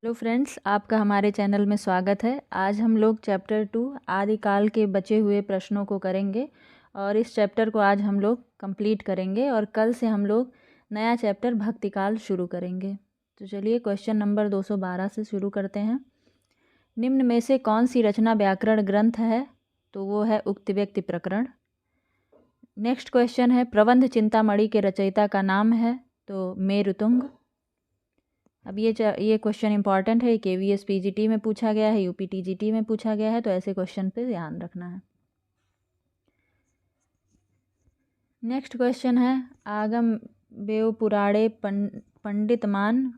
Hello friends, आपका हमारे channel में स्वागत है। आज हम लोग चैप्टर 2 आदिकाल के बचे हुए प्रश्नों को करेंगे और इस चैप्टर को आज हम लोग कंप्लीट करेंगे और कल से हम लोग नया चैप्टर भक्तिकाल शुरू करेंगे। तो चलिए क्वेश्चन नंबर 212 से शुरू करते हैं। निम्न में से कौन सी रचना व्याकरण ग्रंथ है? तो वो है उक्त व्यक्ति प्रकरण। नेक्स्ट क्वेश्चन है प्रबंध चिंतामणि के रचयिता का नाम है? तो मेरुतुंग। अब ये क्वेश्चन इंपॉर्टेंट है, KVS PGT में पूछा गया है, UP TGT में पूछा गया है, तो ऐसे क्वेश्चन पे ध्यान रखना है। नेक्स्ट क्वेश्चन है आगम बेव पुराणे पंडितमान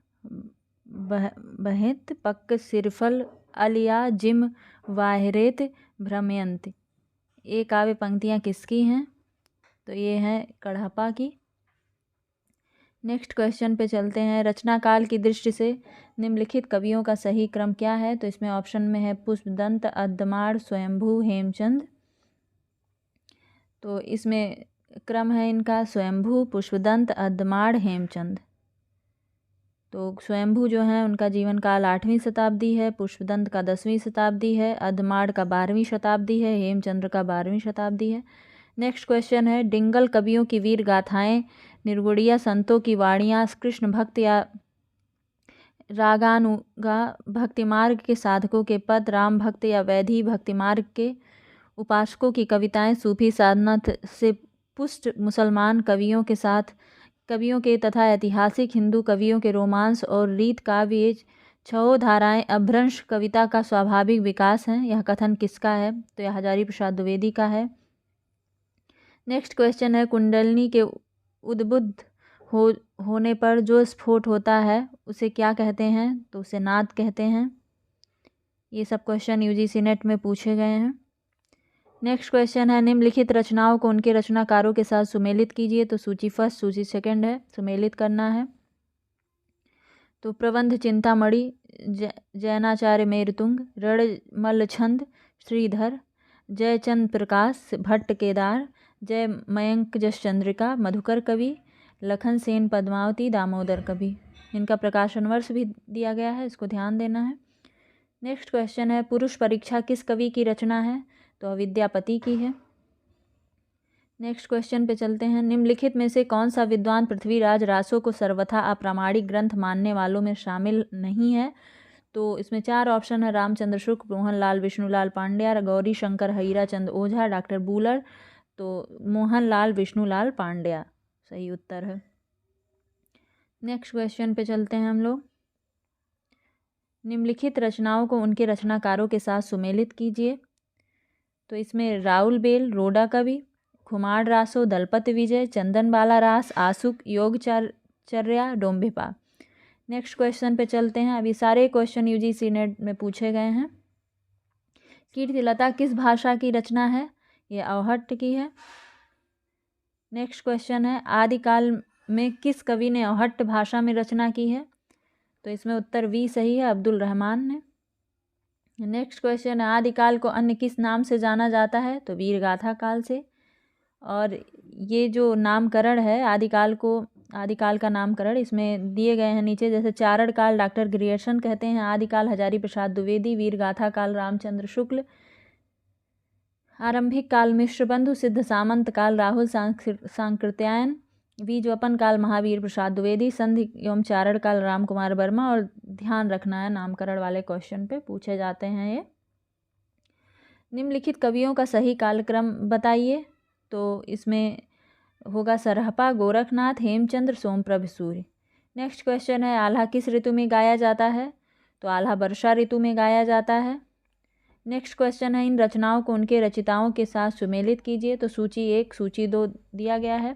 बहित पक्क सिरफल अलिया जिम वाहिरेत भ्रमयंत। ये काव्य पंक्तियाँ किसकी हैं? तो ये हैं कढ़प्पा की। नेक्स्ट क्वेश्चन पे चलते हैं। रचना काल की दृष्टि से निम्नलिखित कवियों का सही क्रम क्या है? तो इसमें ऑप्शन में है पुष्पदंत, अद्दमाड़, स्वयंभू, हेमचंद। तो इसमें क्रम है इनका स्वयंभू, पुष्पदंत, अद्दमाड़, हेमचंद। तो स्वयंभू जो है उनका जीवन काल 8वीं शताब्दी है, पुष्पदंत का 10वीं शताब्दी है, अद्दमाड़ का 12वीं शताब्दी है, हेमचंद्र का 12वीं शताब्दी है। नेक्स्ट क्वेश्चन है डिंगल कवियों की वीर गाथाएं, निर्गुणिया संतों की वाणियाँ, कृष्ण भक्त या रागानुगा भक्ति मार्ग के साधकों के पद, राम भक्त या वैधी भक्ति मार्ग के उपासकों की कविताएं, सूफी साधना से पुष्ट मुसलमान कवियों के तथा ऐतिहासिक हिंदू कवियों के रोमांस और रीत काव्य, छहों धाराएं अभ्रंश कविता का स्वाभाविक विकास हैं। यह कथन किसका है? तो यह हजारी प्रसाद द्विवेदी का है। नेक्स्ट क्वेश्चन है कुंडलिनी के उद्बुद्ध होने पर जो स्फोट होता है उसे क्या कहते हैं? तो उसे नाद कहते हैं। ये सब क्वेश्चन UGC नेट में पूछे गए हैं। नेक्स्ट क्वेश्चन है निम्नलिखित रचनाओं को उनके रचनाकारों के साथ सुमेलित कीजिए। तो सूची फर्स्ट, सूची सेकंड है, सुमेलित करना है। तो प्रबंध चिंतामणि जैनाचार्य मेरुतुंग, रणमल छंद श्रीधर, जयचंद प्रकाश भट्ट केदार, जय मयंक जस चंद्रिका मधुकर कवि, लखन सेन पद्मावती दामोदर कवि। इनका प्रकाशन वर्ष भी दिया गया है, इसको ध्यान देना है। नेक्स्ट क्वेश्चन है पुरुष परीक्षा किस कवि की रचना है? तो विद्यापति की है। नेक्स्ट क्वेश्चन पे चलते हैं। निम्नलिखित में से कौन सा विद्वान पृथ्वीराज रासो को सर्वथा अप्रामाणिक ग्रंथ मानने वालों में शामिल नहीं है? तो इसमें 4 ऑप्शन है रामचंद्र शुक्ल, मोहनलाल विष्णुलाल पांड्या, गौरी शंकर हीराचंद ओझा, डॉक्टर बूलर। तो मोहनलाल विष्णुलाल पांड्या सही उत्तर है। नेक्स्ट क्वेश्चन पे चलते हैं हम लोग। निम्नलिखित रचनाओं को उनके रचनाकारों के साथ सुमेलित कीजिए। तो इसमें राउल बेल रोडा कवि, खुमार रासो, दलपति विजय, चंदन बाला रास, आसुक, योगचर्या, डोम्भिपा। नेक्स्ट क्वेश्चन पे चलते हैं। अभी सारे क्वेश्चन UGC नेट में पूछे गए हैं। कीर्तिलता किस भाषा की रचना है? ये अवहट्ट की है। नेक्स्ट क्वेश्चन है आदिकाल में किस कवि ने अवहट्ट भाषा में रचना की है? तो इसमें उत्तर V सही है, अब्दुल रहमान ने। नेक्स्ट क्वेश्चन है आदिकाल को अन्य किस नाम से जाना जाता है? तो वीर गाथा काल से। और ये जो नामकरण है आदिकाल का नामकरण इसमें दिए गए हैं नीचे, जैसे चारण काल डॉक्टर ग्रियर्सन कहते हैं, आदिकाल हजारी प्रसाद द्विवेदी, वीर गाथा काल रामचंद्र शुक्ल, आरंभिक काल मिश्रबंधु, सिद्ध सामंत काल राहुल सांकृत्यायन, बीजवपन काल महावीर प्रसाद द्विवेदी, संधि एवं चारण काल राम कुमार वर्मा। और ध्यान रखना है नामकरण वाले क्वेश्चन पे पूछे जाते हैं ये। निम्नलिखित कवियों का सही कालक्रम बताइए। तो इसमें होगा सरहपा, गोरखनाथ, हेमचंद्र, सोमप्रभ सूर्य। नेक्स्ट क्वेश्चन है आल्हा किस ऋतु में गाया जाता है? तो आल्हा वर्षा ऋतु में गाया जाता है। नेक्स्ट क्वेश्चन है इन रचनाओं को उनके रचिताओं के साथ सुमेलित कीजिए। तो सूची 1, सूची 2 दिया गया है।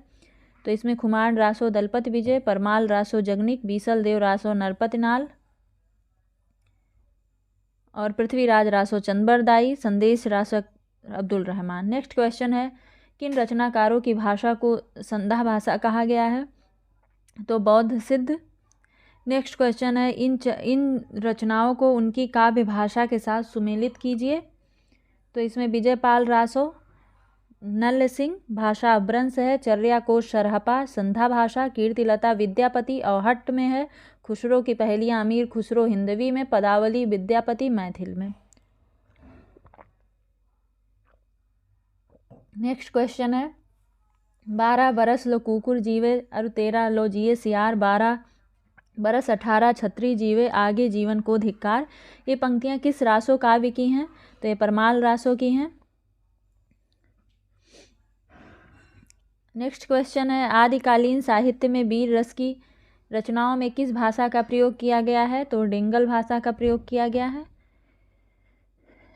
तो इसमें खुमार रासो दलपत विजय, परमाल रासो जगनिक, बीसल देव रासो नरपतिनाल और पृथ्वीराज रासो चंदबरदाई, संदेश रासो अब्दुल रहमान। नेक्स्ट क्वेश्चन है किन रचनाकारों की भाषा को संधा भाषा कहा गया है? तो बौद्ध सिद्ध। नेक्स्ट क्वेश्चन है इन रचनाओं को उनकी काव्य भाषा के साथ सुमेलित कीजिए। तो इसमें विजयपाल रासो नल सिंह भाषा अभ्रंश है, चर्या कोश सरहपा, संधा भाषा, कीर्तिलता विद्यापति अवहट्ट में है, खुसरो की पहेलियाँ अमीर खुसरो हिंदवी में, पदावली विद्यापति मैथिल में। नेक्स्ट क्वेश्चन है 12 बरस लो कुकुर जीवे अरु 13 लो जिए सियार, 12 बरस 18 छत्री जीवे आगे जीवन को धिक्कार। ये पंक्तियाँ किस रासो काव्य की हैं? तो ये परमाल रासो की हैं। नेक्स्ट क्वेश्चन है आदिकालीन साहित्य में वीर रस की रचनाओं में किस भाषा का प्रयोग किया गया है? तो डिंगल भाषा का प्रयोग किया गया है।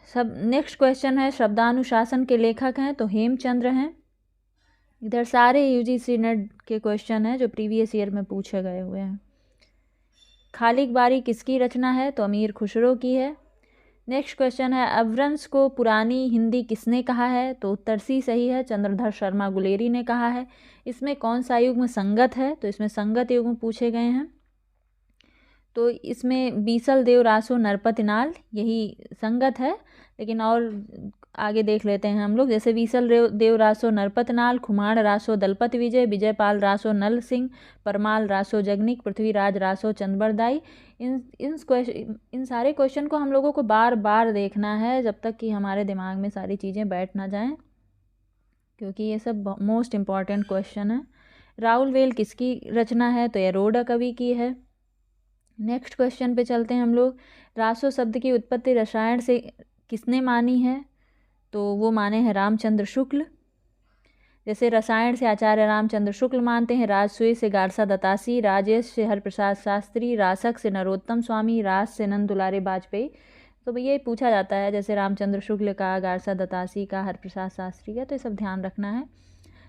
नेक्स्ट क्वेश्चन है शब्दानुशासन के लेखक हैं? तो हेमचंद्र हैं। इधर सारे यूजीसी नेट के क्वेश्चन हैं जो प्रीवियस ईयर में पूछे गए हुए हैं। खालिक बारी किसकी रचना है? तो अमीर खुसरो की है। नेक्स्ट क्वेश्चन है अपभ्रंश को पुरानी हिंदी किसने कहा है? तो उत्तर सी सही है, चंद्रधर शर्मा गुलेरी ने कहा है। इसमें कौन सा युग्म संगत है? तो इसमें संगत युग्म पूछे गए हैं। तो इसमें बीसल देव रासो नरपति नाल यही संगत है, लेकिन और आगे देख लेते हैं हम लोग। जैसे बीसल देव रासो नरपति नाल, खुमाण रासो दलपति विजय, विजयपाल रासो नल सिंह, परमाल रासो जगनिक, पृथ्वीराज रासो चंद्रबरदाई। इन सारे क्वेश्चन को हम लोगों को बार बार देखना है जब तक कि हमारे दिमाग में सारी चीज़ें बैठ ना जाएं, क्योंकि ये सब मोस्ट इम्पॉर्टेंट क्वेश्चन है। राउल वेल किसकी रचना है? तो ये रोडा कवि की है। नेक्स्ट क्वेश्चन पे चलते हैं हम लोग। रासो शब्द की उत्पत्ति रसायन से किसने मानी है? तो वो माने हैं रामचंद्र शुक्ल। जैसे रसायन से आचार्य रामचंद्र शुक्ल मानते हैं, राजसूय से गारसा दत्तासी, राजेश से हरप्रसाद शास्त्री, रासक से नरोत्तम स्वामी, रास से नंद दुलारे वाजपेयी। तो ये पूछा जाता है जैसे रामचंद्र शुक्ल का, गारसा दत्तासी का, हरप्रसाद शास्त्री का, तो ये सब ध्यान रखना है।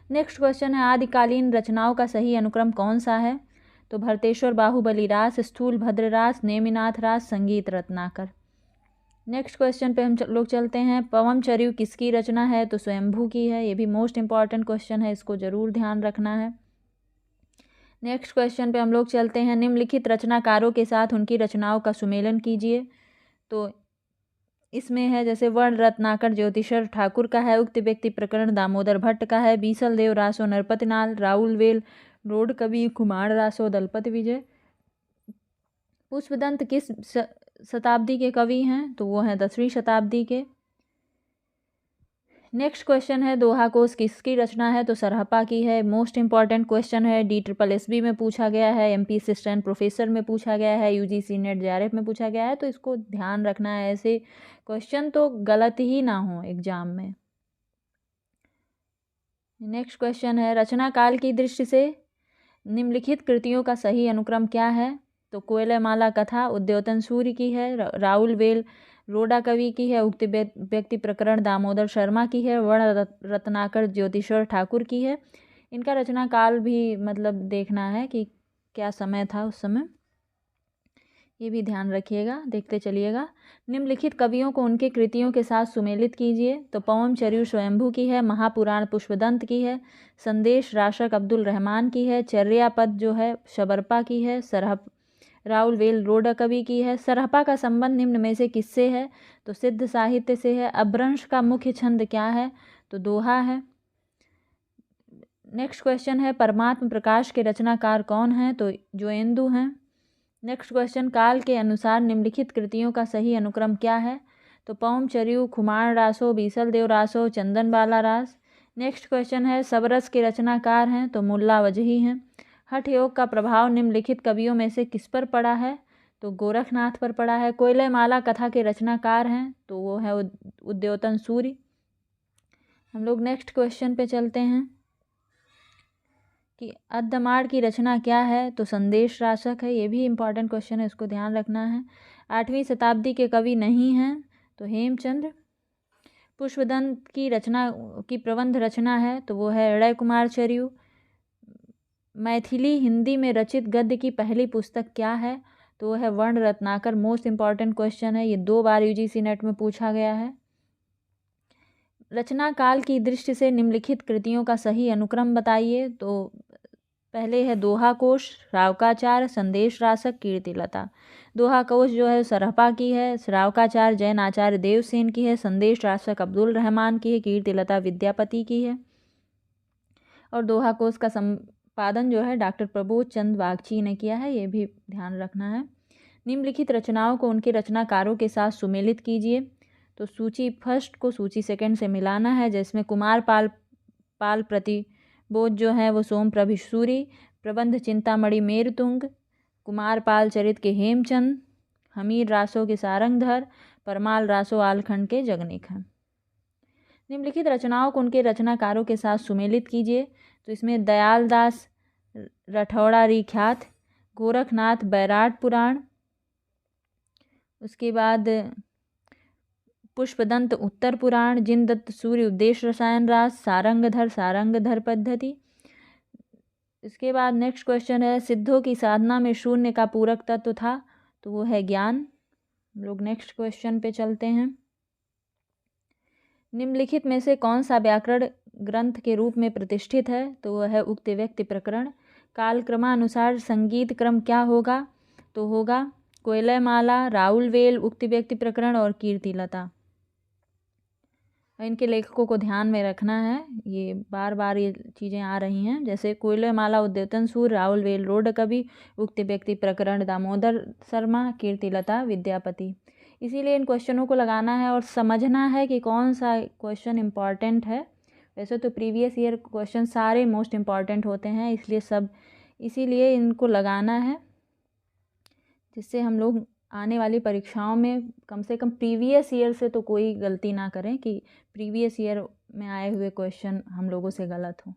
नेक्स्ट क्वेश्चन है आदिकालीन रचनाओं का सही अनुक्रम कौन सा है? तो भरतेश्वर बाहुबली रास, स्थूल भद्र रास, नेमिनाथ रास, संगीत रत्नाकर। नेक्स्ट क्वेश्चन पे हम लोग चलते हैं पवम चरियु किसकी रचना है? तो स्वयंभू की है। ये भी मोस्ट इंपॉर्टेंट क्वेश्चन है, इसको जरूर ध्यान रखना है। नेक्स्ट क्वेश्चन पे हम लोग चलते हैं निम्नलिखित रचनाकारों के साथ उनकी रचनाओं का सुमेलन कीजिए। तो इसमें है जैसे वर्ण रत्नाकर ज्योतिषर ठाकुर का है, उक्त व्यक्ति प्रकरण दामोदर भट्ट का है, बीसल देव रासो नरपति नाल, राउल वेल रोड कवि, कुमार रासो दलपति विजय। पुष्पदंत किस शताब्दी के कवि हैं? तो वो हैं 10वीं शताब्दी के। नेक्स्ट क्वेश्चन है दोहा कोश किसकी रचना है? तो सरहपा की है। मोस्ट इंपॉर्टेंट क्वेश्चन है, DSSB में पूछा गया है, MP असिस्टेंट प्रोफेसर में पूछा गया है, UGC नेट JRF में पूछा गया है, तो इसको ध्यान रखना है। ऐसे क्वेश्चन तो गलत ही ना हो एग्जाम में। नेक्स्ट क्वेश्चन है रचना काल की दृष्टि से निम्नलिखित कृतियों का सही अनुक्रम क्या है? तो कोयलमाला कथा उद्योतन सूर्य की है, राउल वेल रोडा कवि की है, उक्त व्यक्ति प्रकरण दामोदर शर्मा की है, वर्ण रत्नाकर ज्योतिषर ठाकुर की है। इनका रचना काल भी मतलब देखना है कि क्या समय था उस समय, ये भी ध्यान रखिएगा, देखते चलिएगा। निम्नलिखित कवियों को उनके कृतियों के साथ सुमेलित कीजिए। तो पवम चरियु स्वयंभू की है, महापुराण पुष्पदंत की है, संदेश राशक अब्दुल रहमान की है, चर्यापद जो है शबरपा की है, राउल वेल रोडा कवि की है। सरहपा का संबंध निम्न में से किससे है? तो सिद्ध साहित्य से है। अपभ्रंश का मुख्य छंद क्या है? तो दोहा है। नेक्स्ट क्वेश्चन है परमात्म प्रकाश के रचनाकार कौन हैं? तो जोएंदु हैं। नेक्स्ट क्वेश्चन काल के अनुसार निम्नलिखित कृतियों का सही अनुक्रम क्या है? तो पवम चरियु, खुमार रासो, बीसल देव रासो, चंदन बाला रास। नेक्स्ट क्वेश्चन है सबरस के रचनाकार हैं? तो मुल्ला वजही हैं। हठ योग का प्रभाव निम्नलिखित कवियों में से किस पर पड़ा है? तो गोरखनाथ पर पड़ा है। कोयलमाला कथा के रचनाकार हैं? तो वो है उद्योतन सूर्य। हम लोग नेक्स्ट क्वेश्चन पे चलते हैं कि अद्दमाड़ की रचना क्या है? तो संदेश राशक है। ये भी इंपॉर्टेंट क्वेश्चन है, इसको ध्यान रखना है। 8वीं शताब्दी के कवि नहीं हैं? तो हेमचंद्र। पुष्पदंत की रचना की प्रबंध रचना है? तो वो है ऋय कुमार चरियु। मैथिली हिंदी में रचित गद्य की पहली पुस्तक क्या है? तो वो है वर्ण रत्नाकर। मोस्ट इंपॉर्टेंट क्वेश्चन है, ये 2 बार UGC नेट में पूछा गया है। रचना काल की दृष्टि से निम्नलिखित कृतियों का सही अनुक्रम बताइए। तो पहले है दोहा कोश, श्रावकाचार, संदेश रासक, कीर्तिलता। दोहा कोश जो है सरहपा की है, श्रावकाचार जैन आचार्य देवसेन की है, संदेश रासक अब्दुल रहमान की है, कीर्तिलता विद्यापति की है। और दोहा कोश का संपादन जो है डॉक्टर प्रबोध चंद्र बागची ने किया है, ये भी ध्यान रखना है। निम्नलिखित रचनाओं को उनके रचनाकारों के साथ सुमेलित कीजिए। तो सूची फर्स्ट को सूची सेकंड से मिलाना है, जिसमें कुमार पाल प्रतिबोध जो है वो सोम प्रभिसूरी, प्रबंध चिंतामणि मेरुतुंग, कुमार पाल चरित के हेमचंद, हमीर रासो के सारंगधर, परमाल रासो आलखंड के जगनिक हैं। निम्नलिखित रचनाओं को उनके रचनाकारों के साथ सुमेलित कीजिए। तो इसमें दयालदास रठौड़ा ख्यात, गोरखनाथ बैराट पुराण, उसके बाद पुष्पदंत उत्तर पुराण, जिनदत्त सूर्य उपदेश रसायन रास, सारंगधर पद्धति। इसके बाद नेक्स्ट क्वेश्चन है, सिद्धों की साधना में शून्य का पूरक तत्व था, तो वो है ज्ञान। लोग नेक्स्ट क्वेश्चन पे चलते हैं। निम्नलिखित में से कौन सा व्याकरण ग्रंथ के रूप में प्रतिष्ठित है, तो वह है उक्त व्यक्ति प्रकरण। कालक्रमानुसार संगीत क्रम क्या होगा, तो होगा कोयलमाला, राउलवेल, उक्त व्यक्ति प्रकरण और कीर्तिलता। इनके लेखकों को ध्यान में रखना है, ये बार बार ये चीज़ें आ रही हैं, जैसे कोयलमाला उद्योतन सूर, राउलवेल रोड कवि, उक्त व्यक्ति प्रकरण दामोदर शर्मा, कीर्तिलता विद्यापति। इसीलिए इन क्वेश्चनों को लगाना है और समझना है कि कौन सा क्वेश्चन इम्पॉर्टेंट है। वैसे तो प्रीवियस ईयर क्वेश्चन सारे मोस्ट इम्पॉर्टेंट होते हैं, इसीलिए इनको लगाना है, जिससे हम लोग आने वाली परीक्षाओं में कम से कम प्रीवियस ईयर से तो कोई गलती ना करें कि प्रीवियस ईयर में आए हुए क्वेश्चन हम लोगों से गलत हो।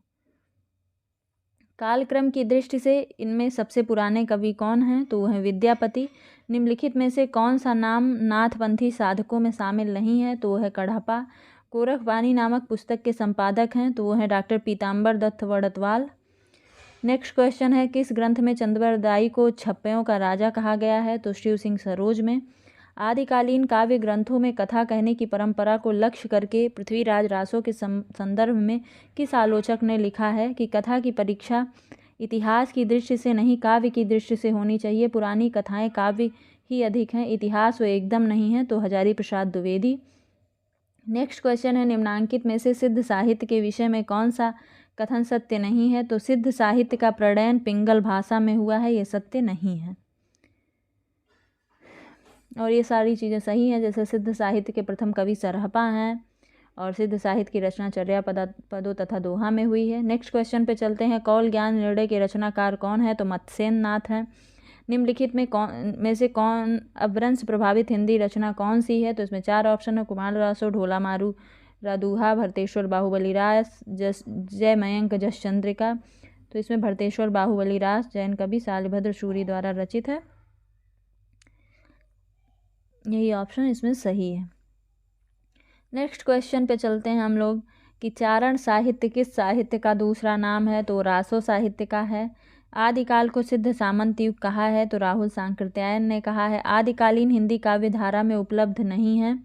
कालक्रम की दृष्टि से इनमें सबसे पुराने कवि कौन हैं, तो वह है विद्यापति। निम्नलिखित में से कौन सा नाम नाथपंथी साधकों में शामिल नहीं है, तो वह है कढ़पा। गोरखवाणी नामक पुस्तक के संपादक हैं, तो वह है डॉक्टर पीताम्बर दत्त वड़तवाल। नेक्स्ट क्वेश्चन है, किस ग्रंथ में चंद्रबरदाई को छप्पयों का राजा कहा गया है, तो शिव सिंह सरोज में। आदिकालीन काव्य ग्रंथों में कथा कहने की परंपरा को लक्ष्य करके पृथ्वीराज रासो के संदर्भ में किस आलोचक ने लिखा है कि कथा की परीक्षा इतिहास की दृष्टि से नहीं काव्य की दृष्टि से होनी चाहिए, पुरानी कथाएं काव्य ही अधिक हैं, इतिहास वो एकदम नहीं है, तो हजारी प्रसाद द्विवेदी। नेक्स्ट क्वेश्चन है, निम्नांकित में से सिद्ध साहित्य के विषय में कौन सा कथन सत्य नहीं है, तो सिद्ध साहित्य का प्रणयन पिंगल भाषा में हुआ है, ये सत्य नहीं है। और ये सारी चीज़ें सही हैं, जैसे सिद्ध साहित्य के प्रथम कवि सरहपा हैं और सिद्ध साहित्य की रचना चर्या पदों तथा दोहा में हुई है। नेक्स्ट क्वेश्चन पे चलते हैं, कौल ज्ञान निर्णय के रचनाकार कौन है, तो मत्स्येन नाथ हैं। निम्नलिखित में से कौन अपभ्रंश प्रभावित हिंदी रचना कौन सी है, तो इसमें 4 ऑप्शन है, कुमार रासो, ढोला मारू रादुहा, भरतेश्वर बाहुबली रास, जय मयंक जस चंद्रिका। तो इसमें भरतेश्वर बाहुबली रास जैन कवि शालिभद्र सूरी द्वारा रचित है, यही ऑप्शन इसमें सही है। नेक्स्ट क्वेश्चन पे चलते हैं हम लोग कि चारण साहित्य किस साहित्य का दूसरा नाम है, तो रासो साहित्य का है। आदिकाल को सिद्ध सामंत युग कहा है, तो राहुल सांकृत्यायन ने कहा है। आदिकालीन हिंदी काव्य धारा में उपलब्ध नहीं है,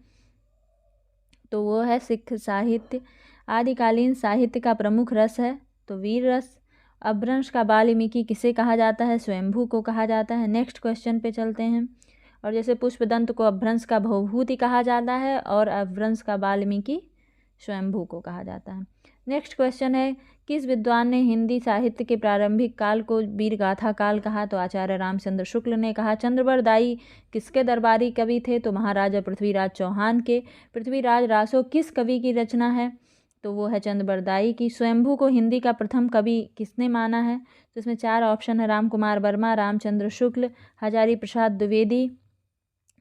तो वो है सिख साहित्य। आदिकालीन साहित्य का प्रमुख रस है, तो वीर रस। अपभ्रंश का वाल्मीकि किसे कहा जाता है, स्वयंभू को कहा जाता है। नेक्स्ट क्वेश्चन पे चलते हैं, और जैसे पुष्पदंत को अपभ्रंश का भवभूति कहा जाता है और अपभ्रंश का वाल्मीकि स्वयंभू को कहा जाता है। नेक्स्ट क्वेश्चन है, किस विद्वान ने हिंदी साहित्य के प्रारंभिक काल को वीरगाथा काल कहा, तो आचार्य रामचंद्र शुक्ल ने कहा। चंद्रबरदाई किसके दरबारी कवि थे, तो महाराजा पृथ्वीराज चौहान के। पृथ्वीराज रासो किस कवि की रचना है, तो वो है चंद्रबरदाई की। स्वयंभू को हिंदी का प्रथम कवि किसने माना है, तो इसमें 4 ऑप्शन है, राम कुमार वर्मा, रामचंद्र शुक्ल, हजारी प्रसाद द्विवेदी,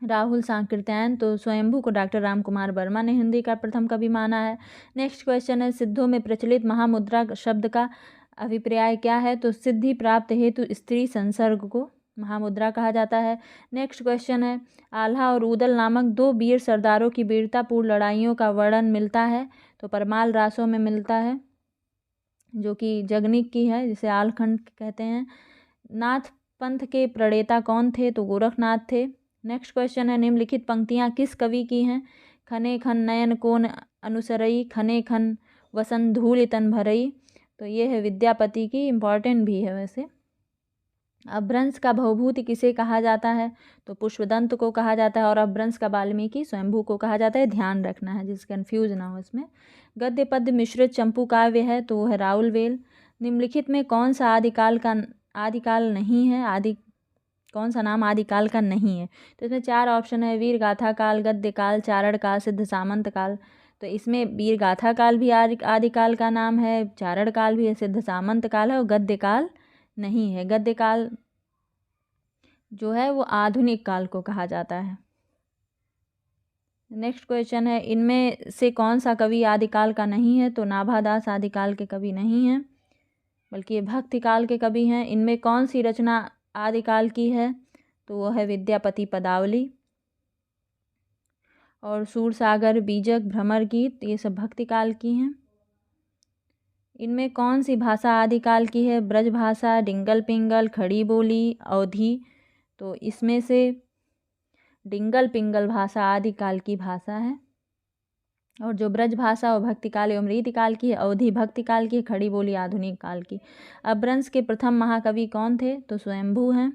राहुल सांकृत्यायन। तो स्वयंभू को डॉक्टर राम कुमार वर्मा ने हिंदी का प्रथम कवि माना है। नेक्स्ट क्वेश्चन है, सिद्धों में प्रचलित महामुद्रा शब्द का अभिप्राय क्या है, तो सिद्धि प्राप्त हेतु स्त्री संसर्ग को महामुद्रा कहा जाता है। नेक्स्ट क्वेश्चन है, आल्हा और ऊदल नामक 2 वीर सरदारों की वीरतापूर्ण लड़ाइयों का वर्णन मिलता है, तो परमाल रासों में मिलता है, जो कि जगनिक की है, जिसे आलखंड कहते हैं। नाथ पंथ के प्रणेता कौन थे, तो गोरखनाथ थे। नेक्स्ट क्वेश्चन है, निम्नलिखित पंक्तियाँ किस कवि की हैं, खने खन नयन कोन अनुसरई, खने खन वसन धूल तन भरई। तो ये है विद्यापति की, इम्पॉर्टेंट भी है वैसे। अपभ्रंश का भवभूति किसे कहा जाता है, तो पुष्पदंत को कहा जाता है, और अपभ्रंश का वाल्मीकि स्वयंभू को कहा जाता है, ध्यान रखना है जिससे कन्फ्यूज ना हो इसमें। गद्य पद्य मिश्रित चंपू काव्य है, तो वो है राउलवेल। निम्नलिखित में कौन सा आदिकाल नहीं है, कौन सा नाम आदिकाल का नहीं है? तो इसमें 4 ऑप्शन है, वीर गाथा काल, गद्य काल, चारण काल, सिद्ध सामंत काल। तो इसमें वीर गाथा काल भी आदिकाल का नाम है, चारण काल भी है, सिद्ध सामंत काल है और गद्य काल नहीं है। गद्य काल जो है वो आधुनिक काल को कहा जाता है। नेक्स्ट क्वेश्चन है, इनमें से कौन सा कवि आदिकाल का नहीं है? तो नाभादास आदिकाल के कवि नहीं हैं, बल्कि ये भक्ति काल के कवि हैं। इनमें कौन सी रचना आदिकाल की है? तो वो है विद्यापति पदावली और सूरसागर, बीजक, भ्रमर गीत, ये सब भक्ति काल की हैं। इनमें कौन सी भाषा आदिकाल की है? ब्रज भाषा, डिंगल पिंगल, खड़ी बोली, अवधी। तो इसमें से डिंगल पिंगल भाषा आदिकाल की भाषा है और जो ब्रज भाषा वो भक्ति काल एवं रीति काल की है, अवधी भक्ति काल की, खड़ी बोली आधुनिक काल की। अपभ्रंश के प्रथम महाकवि कौन थे? तो स्वयंभू हैं।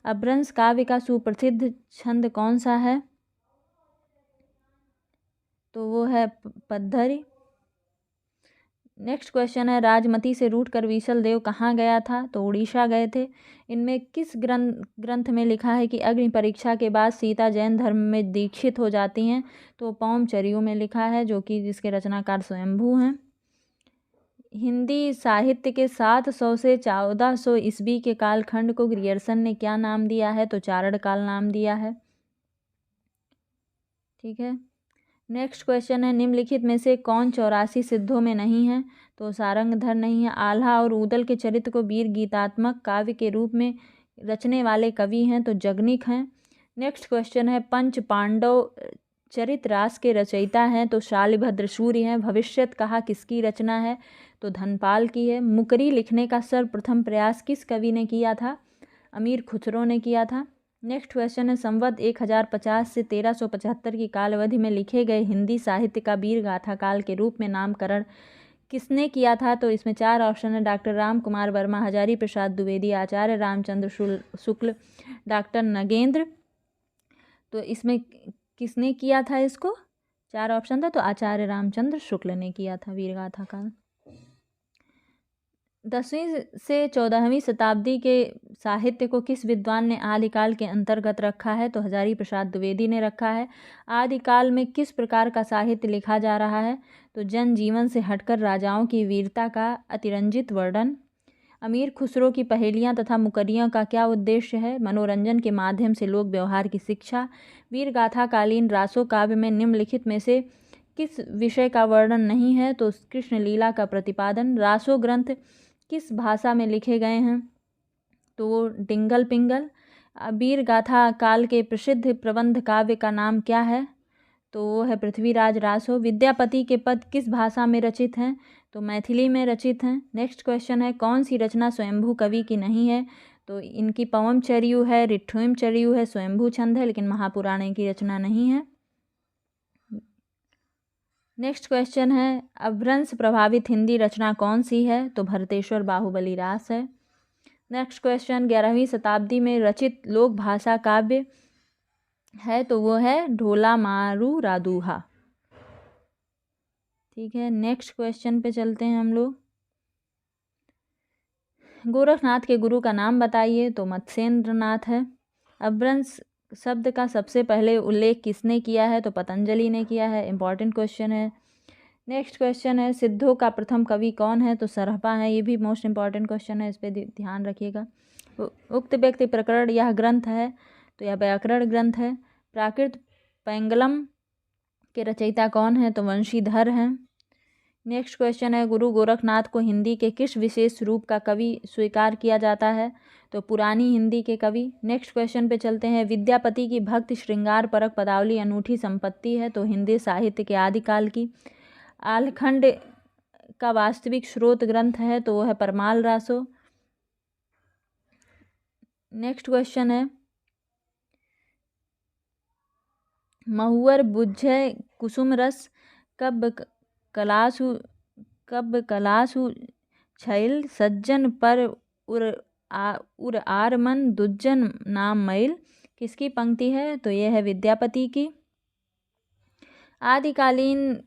अपभ्रंश काव्य का सुप्रसिद्ध छंद कौन सा है? तो वो है पद्धरि। नेक्स्ट क्वेश्चन है, राजमती से रूठकर विशल देव कहाँ गया था? तो उड़ीसा गए थे। इनमें किस ग्रंथ में लिखा है कि अग्नि परीक्षा के बाद सीता जैन धर्म में दीक्षित हो जाती हैं? तो पौमचरियों में लिखा है, जो कि जिसके रचनाकार स्वयंभू हैं। हिंदी साहित्य के 700 से 1400 ईस्वी के कालखंड को ग्रियर्सन ने क्या नाम दिया है? तो चारण काल नाम दिया है। ठीक है। नेक्स्ट क्वेश्चन है, निम्नलिखित में से कौन 84 सिद्धों में नहीं है? तो सारंगधर नहीं है। आल्हा और ऊदल के चरित्र को वीर गीतात्मक काव्य के रूप में रचने वाले कवि हैं? तो जगनिक हैं। नेक्स्ट क्वेश्चन है, पंच पांडव चरित रास के रचयिता हैं? तो शालिभद्र सूर्य हैं। भविष्यत कहा किसकी रचना है? तो धनपाल की है। मुकरी लिखने का सर्वप्रथम प्रयास किस कवि ने किया था? अमीर खुसरो ने किया था। नेक्स्ट क्वेश्चन है, संवत 1050 से 1375 की काल अवधि में लिखे गए हिंदी साहित्य का वीर गाथा काल के रूप में नामकरण किसने किया था? तो इसमें 4 ऑप्शन है, डॉक्टर राम कुमार वर्मा, हजारी प्रसाद द्विवेदी, आचार्य रामचंद्र शुक्ल, डॉक्टर नगेंद्र। तो इसमें किसने किया था इसको? 4 ऑप्शन था, तो आचार्य रामचंद्र शुक्ल ने किया था वीर गाथा काल। 10वीं से 14वीं शताब्दी के साहित्य को किस विद्वान ने आदिकाल के अंतर्गत रखा है? तो हजारी प्रसाद द्विवेदी ने रखा है। आदिकाल में किस प्रकार का साहित्य लिखा जा रहा है? तो जनजीवन से हटकर राजाओं की वीरता का अतिरंजित वर्णन। अमीर खुसरो की पहेलियाँ तथा मुकरियों का क्या उद्देश्य है? मनोरंजन के माध्यम से लोक व्यवहार की शिक्षा। वीर गाथाकालीन रासो काव्य में निम्नलिखित में से किस विषय का वर्णन नहीं है? तो कृष्ण लीला का प्रतिपादन। रासो ग्रंथ किस भाषा में लिखे गए हैं? तो वो डिंगल पिंगल। वीर गाथा काल के प्रसिद्ध प्रबंध काव्य का नाम क्या है? तो वो है पृथ्वीराज रासो। विद्यापति के पद किस भाषा में रचित हैं? तो मैथिली में रचित हैं। नेक्स्ट क्वेश्चन है, कौन सी रचना स्वयंभू कवि की नहीं है? तो इनकी पवमचर्यु है, रिठ्ठोमचर्यु है, स्वयंभू छंद है, लेकिन महापुराण की रचना नहीं है। नेक्स्ट क्वेश्चन है, अपभ्रंश प्रभावित हिंदी रचना कौन सी है? तो भरतेश्वर बाहुबली रास है। नेक्स्ट क्वेश्चन, 11वीं शताब्दी में रचित लोक भाषा काव्य है? तो वो है ढोला मारू रादूहा। ठीक है, नेक्स्ट क्वेश्चन पे चलते हैं हम लोग। गोरखनाथ के गुरु का नाम बताइए? तो मत्स्येंद्र नाथ है। अपभ्रंश शब्द का सबसे पहले उल्लेख किसने किया है? तो पतंजलि ने किया है। इंपॉर्टेंट क्वेश्चन है। नेक्स्ट क्वेश्चन है, सिद्धों का प्रथम कवि कौन है? तो सरहपा है। ये भी मोस्ट इंपॉर्टेंट क्वेश्चन है, इस पर ध्यान रखिएगा। उक्त व्यक्ति प्रकरण यह ग्रंथ है? तो यह व्याकरण ग्रंथ है। प्राकृत पैंगलम के रचयिता कौन है? तो वंशीधर हैं। नेक्स्ट क्वेश्चन है, गुरु गोरखनाथ को हिंदी के किस विशेष रूप का कवि स्वीकार किया जाता है? तो पुरानी हिंदी के कवि। नेक्स्ट क्वेश्चन पे चलते हैं, विद्यापति की भक्ति श्रृंगार परक पदावली अनूठी संपत्ति है? तो हिंदी साहित्य के आदिकाल की। आलखंड का वास्तविक स्रोत ग्रंथ है? तो वो है परमाल रासो। नेक्स्ट क्वेश्चन है, महुअर बुझे कुसुम रस कब कलासु छैल सज्जन पर उर आर मन दुज्जन नाम मैल, किसकी पंक्ति है? तो यह है विद्यापति की। आदिकालीन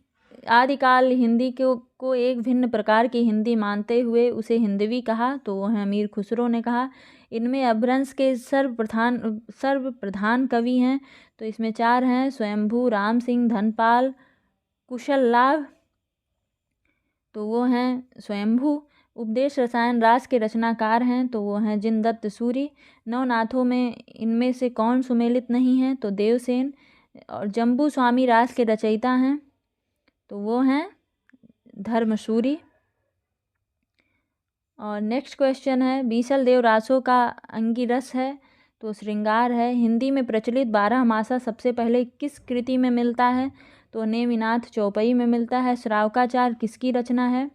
आदिकाल हिंदी को एक भिन्न प्रकार की हिंदी मानते हुए उसे हिंदवी कहा, तो वो है अमीर खुसरो ने कहा। इनमें अपभ्रंश के सर्वप्रधान कवि हैं, तो इसमें 4 हैं, स्वयंभू, राम सिंह, धनपाल, कुशल लाभ, तो वो हैं स्वयंभू। उपदेश रसायन रास के रचनाकार हैं, तो वो हैं जिनदत्त सूरि। नवनाथों में इनमें से कौन सुमेलित नहीं है, तो देवसेन। और जम्बू स्वामी रास के रचयिता हैं, तो वो हैं धर्मसूरि। और नेक्स्ट क्वेश्चन है, बीसल देव रासों का अंगिरस है, तो श्रृंगार है। हिंदी में प्रचलित 12मासा सबसे पहले किस कृति में मिलता है, तो नेमिनाथ चौपई में मिलता है। श्रावकाचार किसकी रचना है,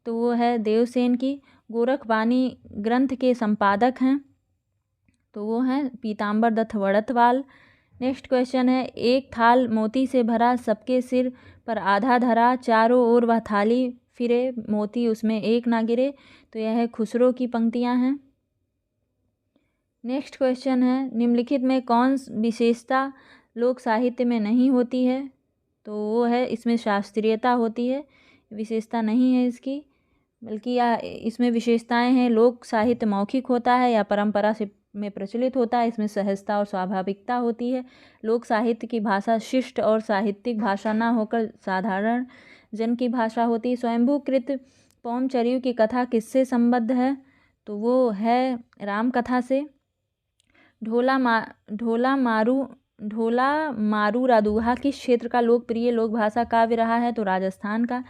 तो वो है देवसेन की। गोरखवाणी ग्रंथ के संपादक हैं, तो वो हैं पीताम्बर दत्त वड़तवाल। नेक्स्ट क्वेश्चन है, एक थाल मोती से भरा, सबके सिर पर आधा धरा, चारों ओर वह थाली फिरे, मोती उसमें एक ना गिरे, तो यह है खुसरो की पंक्तियां हैं। नेक्स्ट क्वेश्चन है, निम्नलिखित में कौन विशेषता लोक साहित्य में नहीं होती है, तो वो है इसमें शास्त्रीयता होती है, विशेषता नहीं है इसकी, बल्कि इसमें विशेषताएं हैं, लोक साहित्य मौखिक होता है या परंपरा से में प्रचलित होता है, इसमें सहजता और स्वाभाविकता होती है। लोक साहित्य की भाषा शिष्ट और साहित्यिक भाषा ना होकर साधारण जन की भाषा होती है। स्वयंभूकृत पौमचरियु की कथा किससे संबद्ध है, तो वो है राम कथा से। ढोला मारू रादुहा किस क्षेत्र का लोकप्रिय लोक भाषा काव्य रहा है, तो राजस्थान का।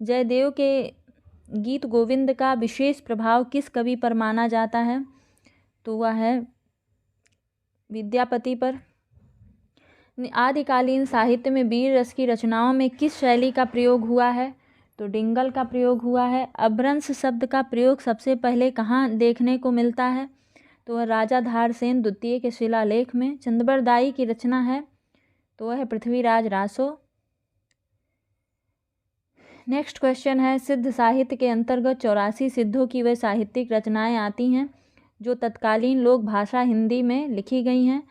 जयदेव के गीत गोविंद का विशेष प्रभाव किस कवि पर माना जाता है, तो वह है विद्यापति पर। आदिकालीन साहित्य में वीर रस की रचनाओं में किस शैली का प्रयोग हुआ है, तो डिंगल का प्रयोग हुआ है। अपभ्रंश शब्द का प्रयोग सबसे पहले कहाँ देखने को मिलता है, तो वह राजा धारसेन द्वितीय के शिलालेख में। चंद्रबरदाई की रचना है, तो वह है पृथ्वीराज रासो। नेक्स्ट क्वेश्चन है, सिद्ध साहित्य के अंतर्गत 84 सिद्धों की वे साहित्यिक रचनाएं आती हैं जो तत्कालीन लोक भाषा हिंदी में लिखी गई हैं।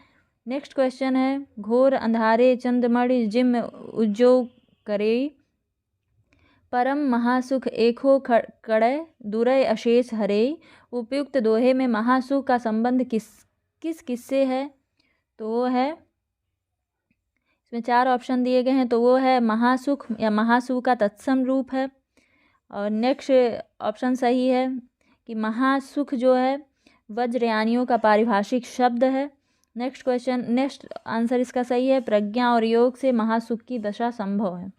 नेक्स्ट क्वेश्चन है, घोर अंधारे चंद्रमणि जिम उज्जो करे, परम महासुख एखो कड़य दुरय अशेष हरे। उपयुक्त दोहे में महासुख का संबंध किस किससे है, तो वो है, इसमें 4 ऑप्शन दिए गए हैं, तो वो है महासुख या महासु का तत्सम रूप है। और नेक्स्ट ऑप्शन सही है कि महासुख जो है वज्रयानियों का पारिभाषिक शब्द है। नेक्स्ट आंसर इसका सही है, प्रज्ञा और योग से महासुख की दशा संभव है।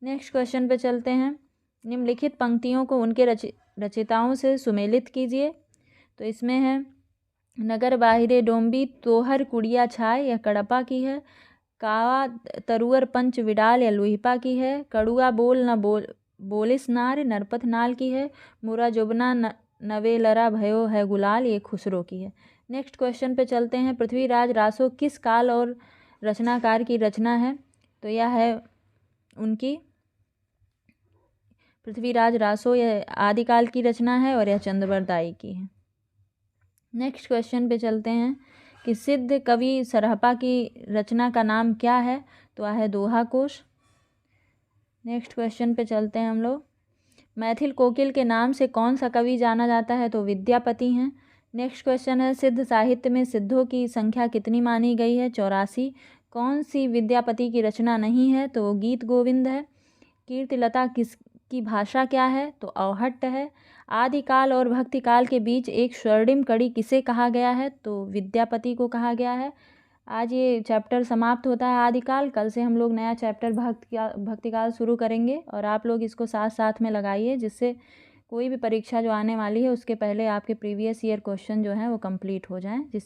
नेक्स्ट क्वेश्चन पे चलते हैं, निम्नलिखित पंक्तियों को उनके रचयिताओं से सुमेलित कीजिए, तो इसमें है, नगर बाहिरे डोंबी तोहर कुड़िया छाय, यह कडपा की है। कावा तरुअर पंच विडाल या लुहिपा की है। कड़ुआ बोल न बोलिस नार नरपत नाल की है। मुरा जुबना नवेलरा भयो है गुलाल, ये खुसरो की है। नेक्स्ट क्वेश्चन पे चलते हैं, पृथ्वीराज रासो किस काल और रचनाकार की रचना है, तो यह है उनकी पृथ्वीराज रासो, यह आदिकाल की रचना है और यह चंद्रबरदाई की है। नेक्स्ट क्वेश्चन पे चलते हैं कि सिद्ध कवि सरहपा की रचना का नाम क्या है, तो वह है दोहा कोश। नेक्स्ट क्वेश्चन पे चलते हैं हम लोग, मैथिल कोकिल के नाम से कौन सा कवि जाना जाता है, तो विद्यापति हैं। नेक्स्ट क्वेश्चन है, सिद्ध साहित्य में सिद्धों की संख्या कितनी मानी गई है, 84। कौन सी विद्यापति की रचना नहीं है, तो वो गीत गोविंद है। कीर्तिलता किसकी भाषा क्या है, तो औहट्ट है। आदिकाल और भक्तिकाल के बीच एक स्वर्णिम कड़ी किसे कहा गया है, तो विद्यापति को कहा गया है। आज ये चैप्टर समाप्त होता है आदिकाल, कल से हम लोग नया चैप्टर भक्तिकाल शुरू करेंगे और आप लोग इसको साथ साथ में लगाइए, जिससे कोई भी परीक्षा जो आने वाली है उसके पहले आपके प्रीवियस ईयर क्वेश्चन जो हैं वो कंप्लीट हो जाएं, जिससे